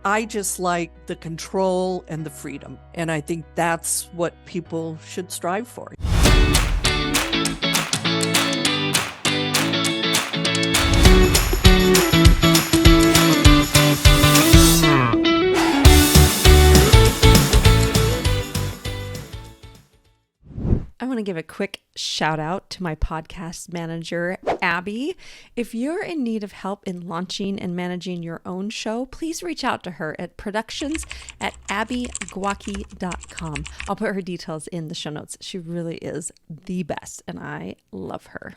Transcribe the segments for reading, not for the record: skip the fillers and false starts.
I just like the control and the freedom. And I think that's what people should strive for. I want to give a quick shout out to my podcast manager, Abby. If you're in need of help in launching and managing your own show, please reach out to her at productions@abbygwaki.com. I'll put her details in the show notes. She really is the best, and I love her.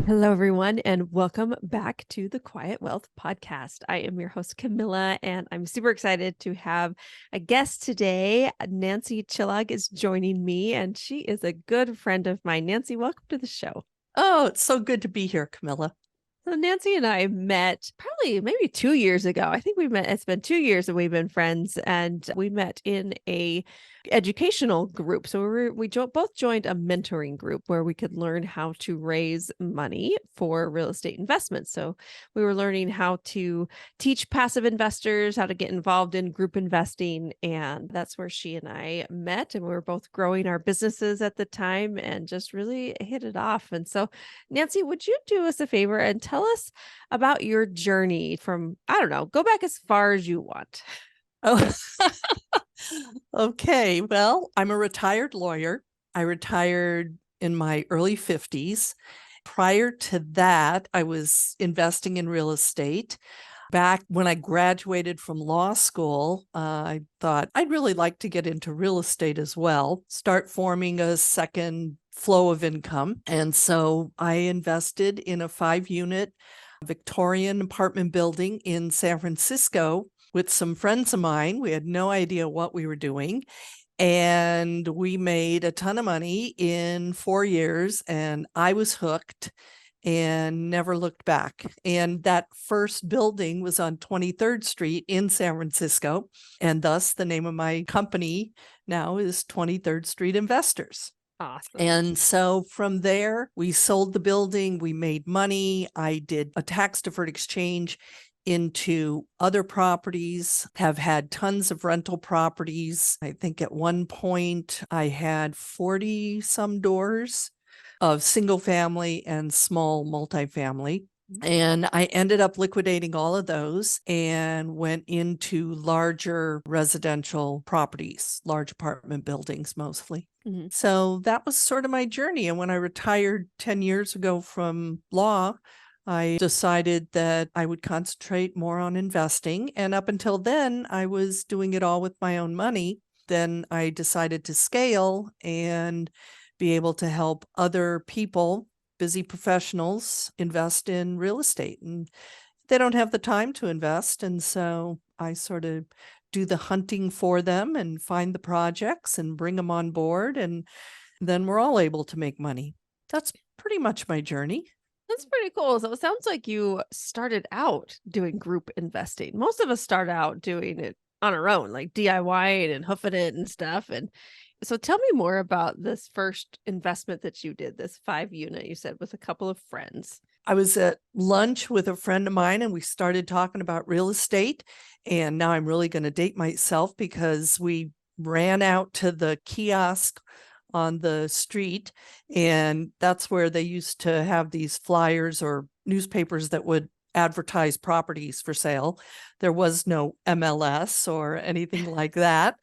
Hello, everyone, and welcome back to the Quiet Wealth Podcast. I am your host, Camilla, and I'm super excited to have a guest today. Nancy Chillag is joining me, and she is a good friend of mine. Nancy, welcome to the show. Oh, it's so good to be here, Camilla. So Nancy and I met probably maybe 2 years ago. I think it's been 2 years that we've been friends, and we met in a educational group. So both joined a mentoring group where we could learn how to raise money for real estate investments. So we were learning how to teach passive investors how to get involved in group investing. And that's where she and I met. And we were both growing our businesses at the time and just really hit it off. And so, Nancy, would you do us a favor and tell us about your journey from, I don't know, go back as far as you want. Oh, okay. Well, I'm a retired lawyer. I retired in my early 50s. Prior to that, I was investing in real estate. Back when I graduated from law school, I thought I'd really like to get into real estate as well, start forming a second flow of income. And so I invested in a 5-unit Victorian apartment building in San Francisco with some friends of mine. We had no idea what we were doing. And we made a ton of money in 4 years, and I was hooked and never looked back. And that first building was on 23rd Street in San Francisco. And thus the name of my company now is 23rd Street Investors. Awesome. And so from there, we sold the building, we made money. I did a tax deferred exchange into other properties, have had tons of rental properties. I think at one point I had 40 some doors of single family and small multifamily. And I ended up liquidating all of those and went into larger residential properties, large apartment buildings mostly. Mm-hmm. So that was sort of my journey. And when I retired 10 years ago from law, I decided that I would concentrate more on investing. And up until then, I was doing it all with my own money. Then I decided to scale and be able to help other people, busy professionals, invest in real estate. And they don't have the time to invest. And so I sort of do the hunting for them and find the projects and bring them on board. And then we're all able to make money. That's pretty much my journey. That's pretty cool. So it sounds like you started out doing group investing. Most of us start out doing it on our own, like DIY and hoofing it and stuff. And so tell me more about this first investment that you did, this 5-unit, you said, with a couple of friends. I was at lunch with a friend of mine and we started talking about real estate. And now I'm really going to date myself because we ran out to the kiosk on the street, and that's where they used to have these flyers or newspapers that would advertise properties for sale. There was no MLS or anything like that.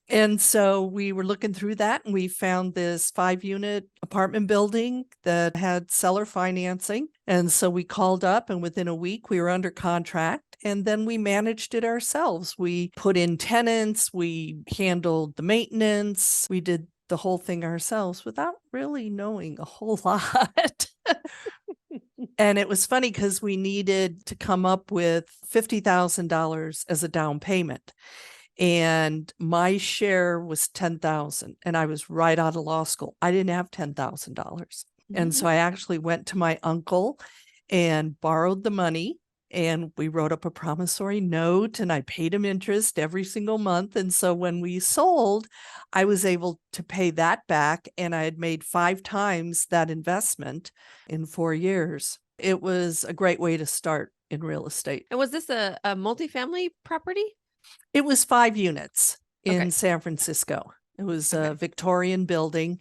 And so we were looking through that and we found this 5-unit apartment building that had seller financing. And so we called up and within a week we were under contract, and then we managed it ourselves. We put in tenants, we handled the maintenance, we did the whole thing ourselves without really knowing a whole lot. And it was funny because we needed to come up with $50,000 as a down payment. And my share was $10,000, and I was right out of law school. I didn't have $10,000. And so I actually went to my uncle and borrowed the money, and we wrote up a promissory note, and I paid him interest every single month. And so when we sold, I was able to pay that back, and I had made 5 times that investment in 4 years. It was a great way to start in real estate. And was this a multifamily property? It was 5 units in Okay. San Francisco. It was a Okay. Victorian building,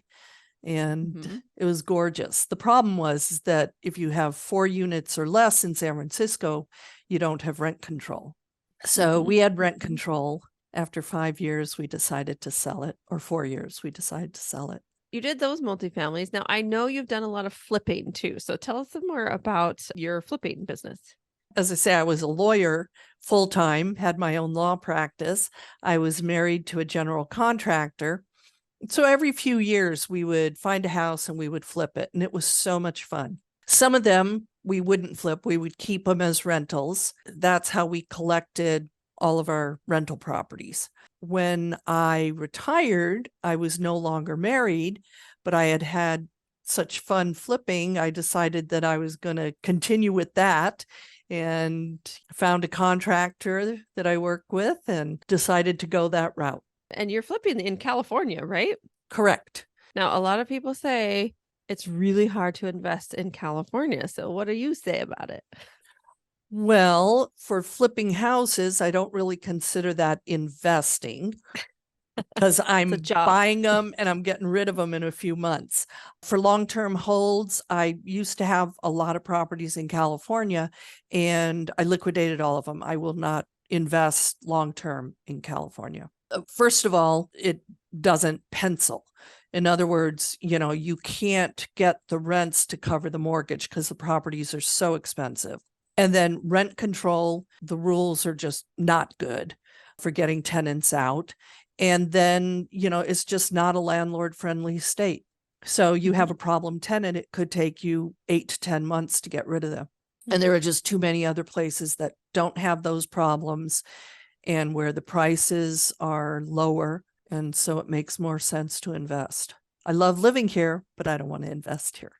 and Mm-hmm. it was gorgeous. The problem was that if you have 4 units or less in San Francisco, you don't have rent control. So Mm-hmm. we had rent control. After 5 years, we decided to sell it, or 4 years, we decided to sell it. You did those multifamilies. Now, I know you've done a lot of flipping too. So tell us some more about your flipping business. As I say, I was a lawyer full time, had my own law practice. I was married to a general contractor. So every few years, we would find a house and we would flip it. And it was so much fun. Some of them we wouldn't flip, we would keep them as rentals. That's how we collected all of our rental properties. When I retired, I was no longer married, but I had had such fun flipping. I decided that I was going to continue with that and found a contractor that I work with and decided to go that route. And you're flipping in California, right? Correct. Now, a lot of people say it's really hard to invest in California. So what do you say about it? Well, for flipping houses, I don't really consider that investing because It's a I'm job. buying them and I'm getting rid of them in a few months. For long-term holds, I used to have a lot of properties in California and I liquidated all of them. I will not invest long-term in California. First of all, it doesn't pencil. In other words, you can't get the rents to cover the mortgage because the properties are so expensive. And then rent control, the rules are just not good for getting tenants out. And then, it's just not a landlord friendly state. So you have a problem tenant, it could take you 8 to 10 months to get rid of them. And there are just too many other places that don't have those problems and where the prices are lower. And so it makes more sense to invest. I love living here, but I don't want to invest here.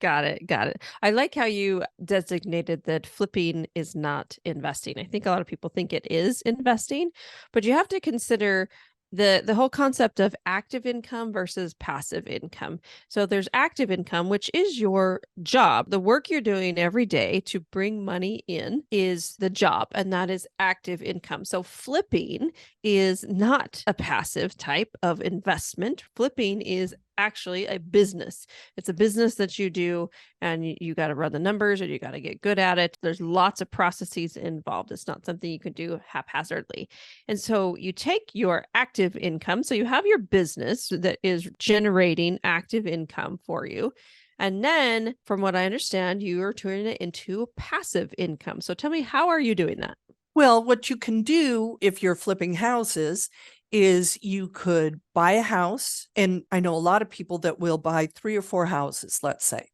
Got it. Got it. I like how you designated that flipping is not investing. I think a lot of people think it is investing, but you have to consider the whole concept of active income versus passive income. So there's active income, which is your job. The work you're doing every day to bring money in is the job, and that is active income. So flipping is not a passive type of investment. Flipping is actually a business. It's a business that you do, and you got to run the numbers and you got to get good at it. There's lots of processes involved. It's not something you can do haphazardly. And so you take your active income. So you have your business that is generating active income for you. And then, from what I understand, you are turning it into passive income. So tell me, how are you doing that? Well, what you can do if you're flipping houses is you could buy a house. And I know a lot of people that will buy 3 or 4 houses, let's say.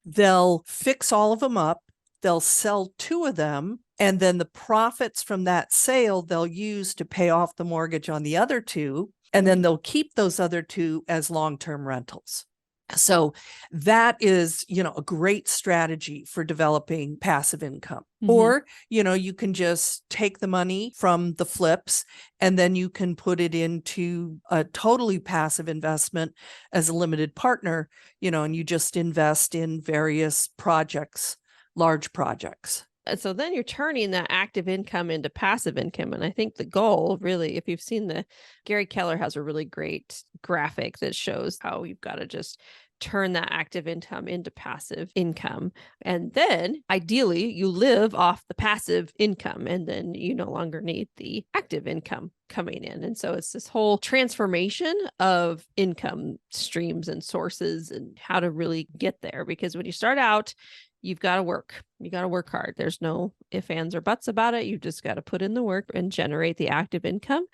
They'll fix all of them up. They'll sell 2 of them. And then the profits from that sale, they'll use to pay off the mortgage on the other 2. And then they'll keep those other 2 as long-term rentals. So that is, a great strategy for developing passive income. Or, you can just take the money from the flips and then you can put it into a totally passive investment as a limited partner, and you just invest in various projects, large projects. And so then you're turning that active income into passive income. And I think the goal really, if you've seen Gary Keller has a really great graphic that shows how you've got to just turn that active income into passive income. And then ideally you live off the passive income and then you no longer need the active income coming in. And so it's this whole transformation of income streams and sources and how to really get there. Because when you start out, you've got to work. You got to work hard. There's no ifs, ands, or buts about it. You've just got to put in the work and generate the active income.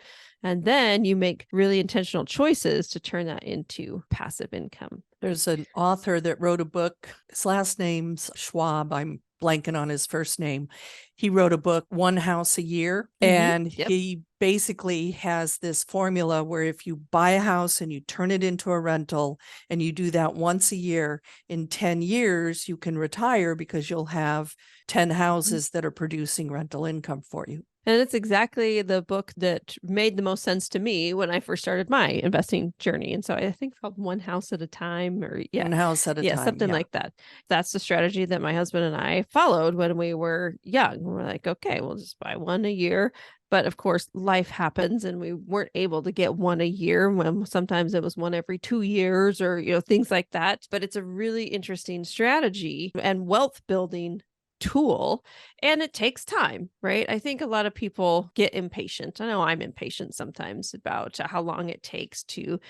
And then you make really intentional choices to turn that into passive income. There's an author that wrote a book. His last name's Schwab. I'm blanking on his first name. He wrote a book, One House a Year. And he basically has this formula where if you buy a house and you turn it into a rental and you do that once a year, in 10 years, you can retire because you'll have 10 houses that are producing rental income for you. And it's exactly the book that made the most sense to me when I first started my investing journey. And so I think it's called One House at a Time, or One House at a Time. Something like that. That's the strategy that my husband and I followed when we were young. We're like, okay, we'll just buy one a year. But of course, life happens and we weren't able to get one a year when sometimes it was one every 2 years or, things like that. But it's a really interesting strategy and wealth building tool, and it takes time, right? I think a lot of people get impatient. I know I'm impatient sometimes about how long it takes to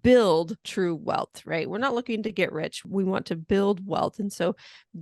build true wealth, right? We're not looking to get rich. We want to build wealth. And so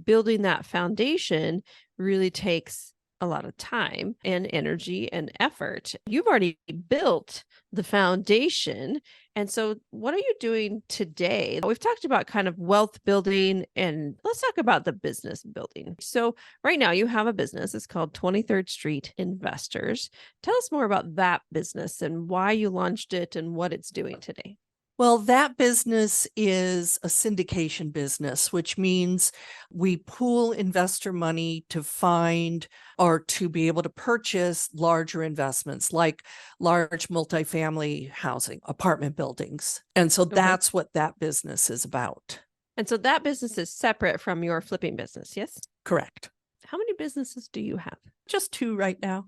building that foundation really takes a lot of time and energy and effort. You've already built the foundation. And so, what are you doing today? We've talked about kind of wealth building, and let's talk about the business building. So, right now, you have a business. It's called 23rd Street Investors. Tell us more about that business and why you launched it and what it's doing today. Well, that business is a syndication business, which means we pool investor money to find or to be able to purchase larger investments like large multifamily housing, apartment buildings. And so that's what that business is about. And so that business is separate from your flipping business, yes? Correct. How many businesses do you have? Just 2 right now.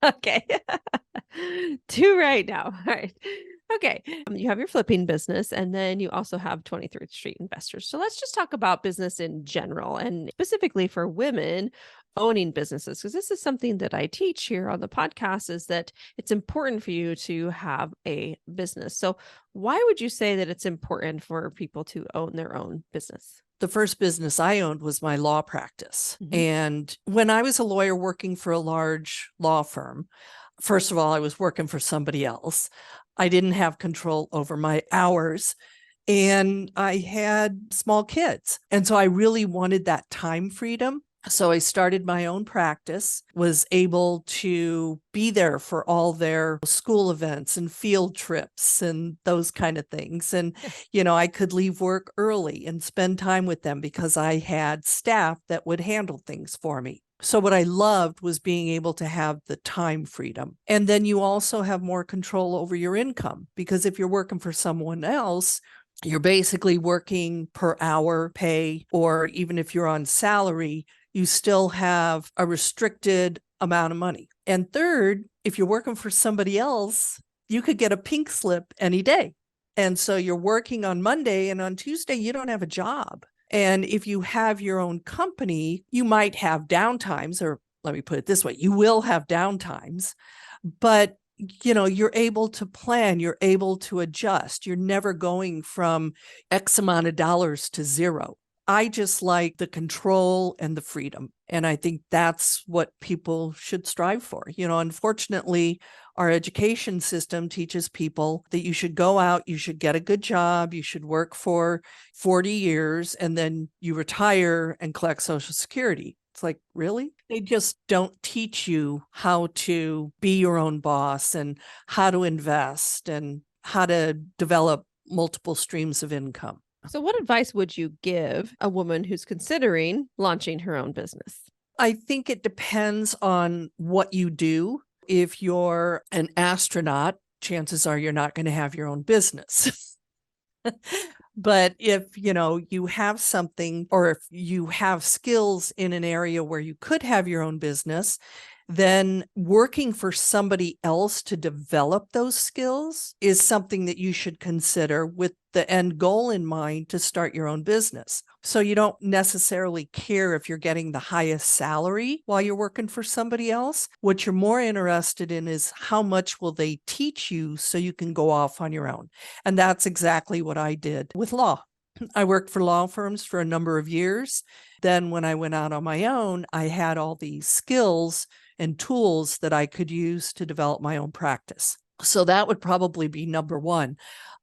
Okay. 2 right now. All right. Okay. You have your flipping business, and then you also have 23rd Street Investors. So let's just talk about business in general, and specifically for women owning businesses, because this is something that I teach here on the podcast, is that it's important for you to have a business. So why would you say that it's important for people to own their own business? The first business I owned was my law practice. And when I was a lawyer working for a large law firm, first of all, I was working for somebody else. I didn't have control over my hours, and I had small kids. And so I really wanted that time freedom. So I started my own practice, was able to be there for all their school events and field trips and those kind of things. And, I could leave work early and spend time with them because I had staff that would handle things for me. So what I loved was being able to have the time freedom. And then you also have more control over your income, because if you're working for someone else, you're basically working per hour pay, or even if you're on salary, you still have a restricted amount of money. And third, if you're working for somebody else, you could get a pink slip any day. And so you're working on Monday, and on Tuesday, you don't have a job. And if you have your own company, you might have downtimes, or let me put it this way, you will have downtimes, but you're able to plan, you're able to adjust. You're never going from X amount of dollars to zero. I just like the control and the freedom. And I think that's what people should strive for. Unfortunately, our education system teaches people that you should go out, you should get a good job, you should work for 40 years, and then you retire and collect Social Security. It's like, really? They just don't teach you how to be your own boss and how to invest and how to develop multiple streams of income. So what advice would you give a woman who's considering launching her own business? I think it depends on what you do. If you're an astronaut, chances are you're not going to have your own business. But if, you have something, or if you have skills in an area where you could have your own business, then working for somebody else to develop those skills is something that you should consider, with the end goal in mind to start your own business. So you don't necessarily care if you're getting the highest salary while you're working for somebody else. What you're more interested in is how much will they teach you so you can go off on your own. And that's exactly what I did with law. I worked for law firms for a number of years. Then when I went out on my own, I had all these skills and tools that I could use to develop my own practice. So that would probably be number one.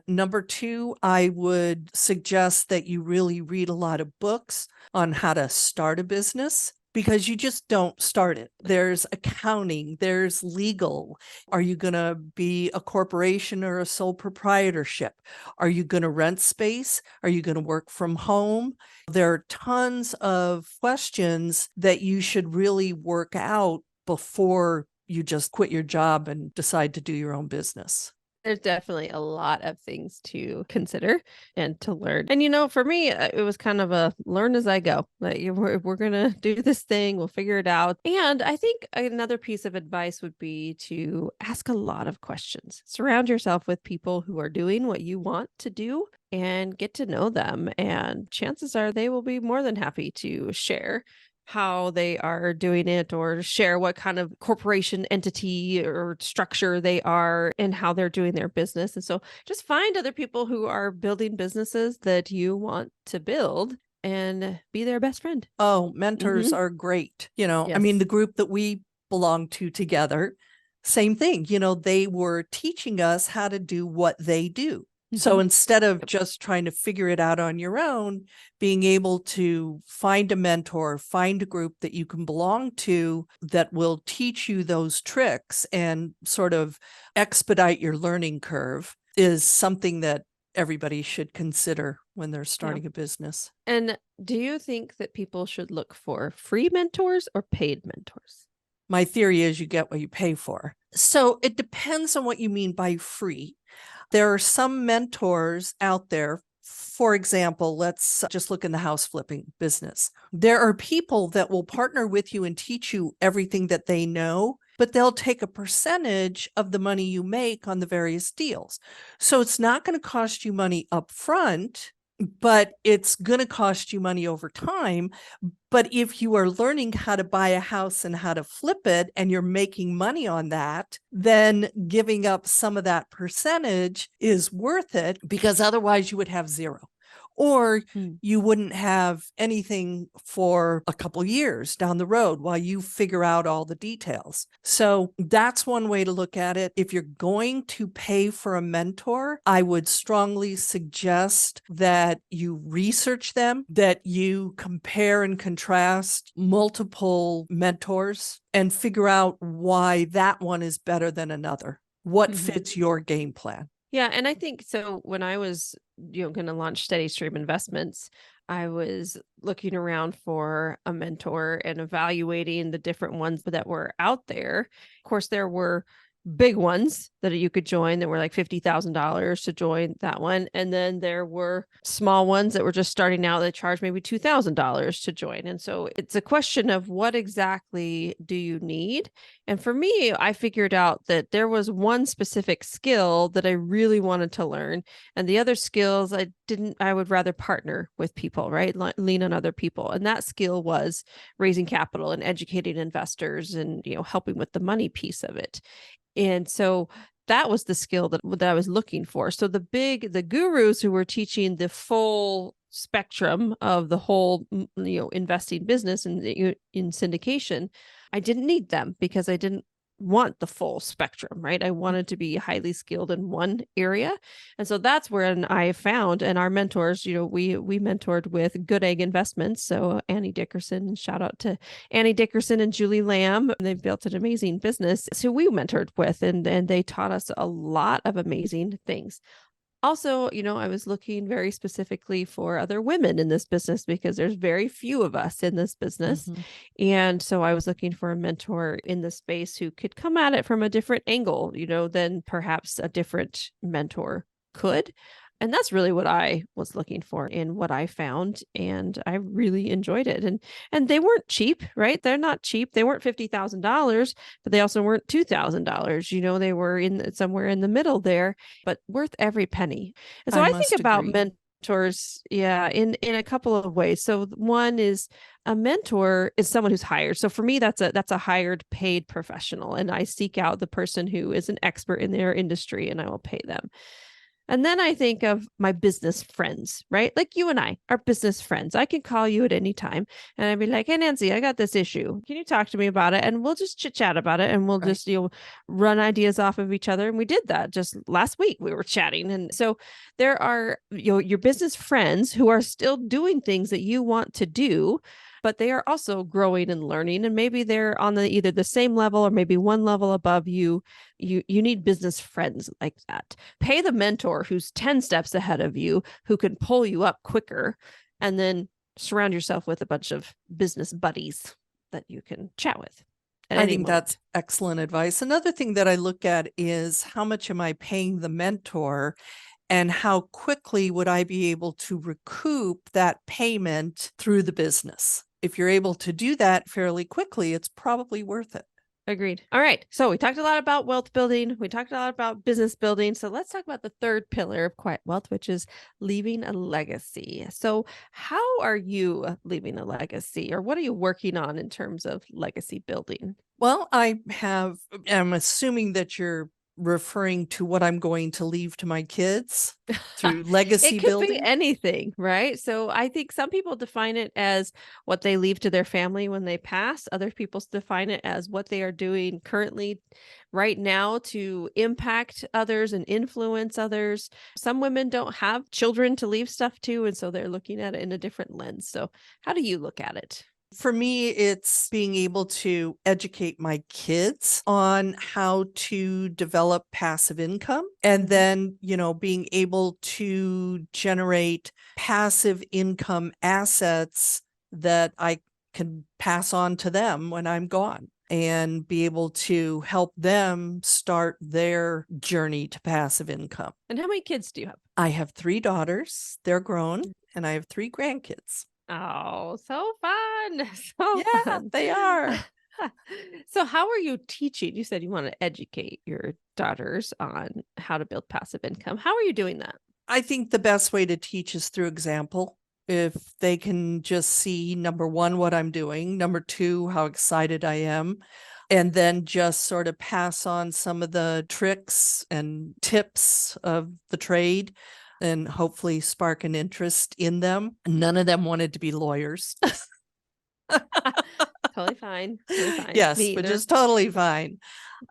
Number two, I would suggest that you really read a lot of books on how to start a business, because you just don't start it. There's accounting, there's legal. Are you going to be a corporation or a sole proprietorship? Are you going to rent space? Are you going to work from home? There are tons of questions that you should really work out before you just quit your job and decide to do your own business. There's definitely a lot of things to consider and to learn. And, for me, it was kind of a learn as I go. Like, we're going to do this thing, we'll figure it out. And I think another piece of advice would be to ask a lot of questions. Surround yourself with people who are doing what you want to do and get to know them. And chances are they will be more than happy to share how they are doing it or share what kind of corporation entity or structure they are and how they're doing their business. And so just find other people who are building businesses that you want to build and be their best friend. Oh, mentors Mhm. are great. I mean, Yes. the group that we belong to together, same thing. They were teaching us how to do what they do. So Mhm. instead of Yep. just trying to figure it out on your own, being able to find a mentor, find a group that you can belong to that will teach you those tricks and sort of expedite your learning curve is something that everybody should consider when they're Yeah. starting a business. And do you think that people should look for free mentors or paid mentors? My theory is you get what you pay for. So it depends on what you mean by free. There are some mentors out there. For example, let's just look in the house flipping business. There are people that will partner with you and teach you everything that they know, but they'll take a percentage of the money you make on the various deals. So it's not going to cost you money up front, but it's going to cost you money over time. But if you are learning how to buy a house and how to flip it and you're making money on that, then giving up some of that percentage is worth it because otherwise you would have zero. Or you wouldn't have anything for a couple years down the road while you figure out all the details. So that's one way to look at it. If you're going to pay for a mentor, I would strongly suggest that you research them, that you compare and contrast multiple mentors and figure out why that one is better than another. What fits your game plan? Yeah. And I think so when I was, going to launch Steady Stream Investments, I was looking around for a mentor and evaluating the different ones that were out there. Of course, there were big ones that you could join that were like $50,000 to join that one. And then there were small ones that were just starting out that charged maybe $2,000 to join. And so it's a question of what exactly do you need? And for me, I figured out that there was one specific skill that I really wanted to learn. And the other skills I would rather partner with people, right? Lean on other people. And that skill was raising capital and educating investors and, helping with the money piece of it. And so that was the skill that I was looking for. So the gurus who were teaching the full spectrum of the whole, investing business and in syndication, I didn't need them because I didn't want the full spectrum, right? I wanted to be highly skilled in one area. And so that's where I found, and our mentors, we mentored with Good Egg Investments. So Annie Dickerson, shout out to Annie Dickerson and Julie Lamb. They've built an amazing business. So we mentored with, and they taught us a lot of amazing things. Also, I was looking very specifically for other women in this business because there's very few of us in this business. And so I was looking for a mentor in the space who could come at it from a different angle, than perhaps a different mentor could. And that's really what I was looking for in what I found. And I really enjoyed it. And they weren't cheap, right? They're not cheap. They weren't $50,000, but they also weren't $2,000. They were in somewhere in the middle there, but worth every penny. And so I I think must about agree. mentors, yeah, in a couple of ways. So one is a mentor is someone who's hired. So for me, that's a hired paid professional. And I seek out the person who is an expert in their industry and I will pay them. And then I think of my business friends, right? Like you and I are business friends. I can call you at any time and I'd be like, hey, Nancy, I got this issue. Can you talk to me about it? And we'll just chit chat about it and we'll Right. just, run ideas off of each other. And we did that just last week. We were chatting. And so there are, your business friends who are still doing things that you want to do, but they are also growing and learning. And maybe they're on either the same level or maybe one level above you. You need business friends like that. Pay the mentor who's 10 steps ahead of you, who can pull you up quicker, and then surround yourself with a bunch of business buddies that you can chat with. at I any think moment. that's excellent advice. Another thing that I look at is how much am I paying the mentor and how quickly would I be able to recoup that payment through the business? If you're able to do that fairly quickly, it's probably worth it. Agreed. All right. So we talked a lot about wealth building. We talked a lot about business building. So let's talk about the third pillar of quiet wealth, which is leaving a legacy. So how are you leaving a legacy, or what are you working on in terms of legacy building? Well, I'm assuming that you're referring to what I'm going to leave to my kids through legacy It could be building. anything, right? So I think some people define it as what they leave to their family when they pass. Other people define it as what they are doing currently right now to impact others and influence others. Some women don't have children to leave stuff to, and so they're looking at it in a different lens. So how do you look at it? For me, it's being able to educate my kids on how to develop passive income and then, being able to generate passive income assets that I can pass on to them when I'm gone and be able to help them start their journey to passive income. And how many kids do you have? I have 3 daughters, they're grown, and I have 3 grandkids. Oh, so fun. So Yeah, fun. they are. So how are you teaching? You said you want to educate your daughters on how to build passive income. How are you doing that? I think the best way to teach is through example. If they can just see, number one, what I'm doing, number two, how excited I am, and then just sort of pass on some of the tricks and tips of the trade and hopefully spark an interest in them. None of them wanted to be lawyers. Totally fine. Totally fine. Yes, Me which either. is totally fine.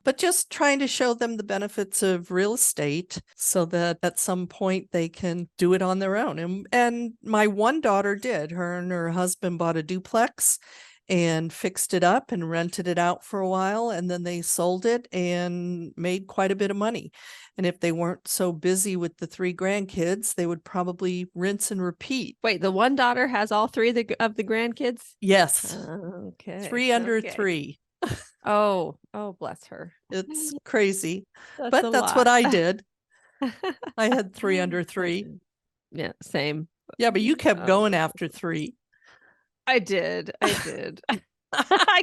But just trying to show them the benefits of real estate so that at some point they can do it on their own. And my one daughter did. Her and her husband bought a duplex and fixed it up and rented it out for a while. And then they sold it and made quite a bit of money. And if they weren't so busy with the 3 grandkids, they would probably rinse and repeat. Wait, the one daughter has all 3 of the grandkids? Yes. Okay. 3 under Okay. 3. Oh, bless her. It's crazy. That's But a that's lot. what I did. I had 3 under 3. Yeah, same. Yeah, but you kept going after 3. I did. I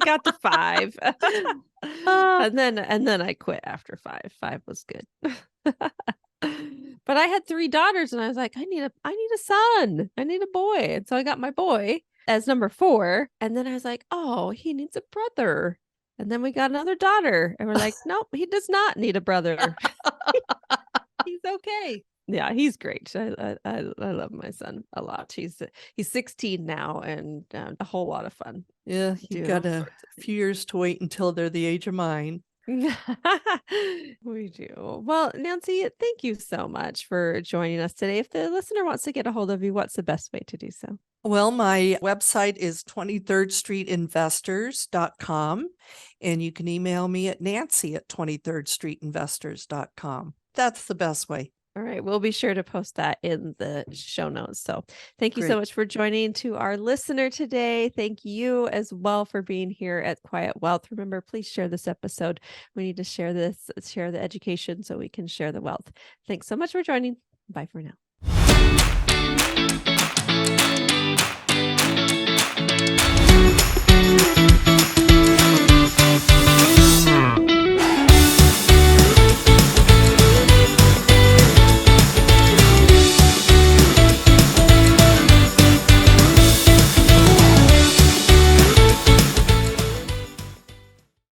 got to 5. And then I quit after 5. 5 was good. But I had 3 daughters and I was like, I need a son. I need a boy. And so I got my boy as number 4. And then I was like, oh, he needs a brother. And then we got another daughter. And we're like, nope, he does not need a brother. He's okay. Yeah, he's great. I love my son a lot. He's 16 now and a whole lot of fun. Yeah, you Doing got all a sorts of few years to wait until they're the age of mine. We do. Well, Nancy, thank you so much for joining us today. If the listener wants to get a hold of you, what's the best way to do so? Well, my website is 23rdstreetinvestors.com, and you can email me at nancy@23rdstreetinvestors.com. That's the best way. All right. We'll be sure to post that in the show notes. So thank you so Great. much for joining to our listener today. Thank you as well for being here at Quiet Wealth. Remember, please share this episode. We need to share the education so we can share the wealth. Thanks so much for joining. Bye for now.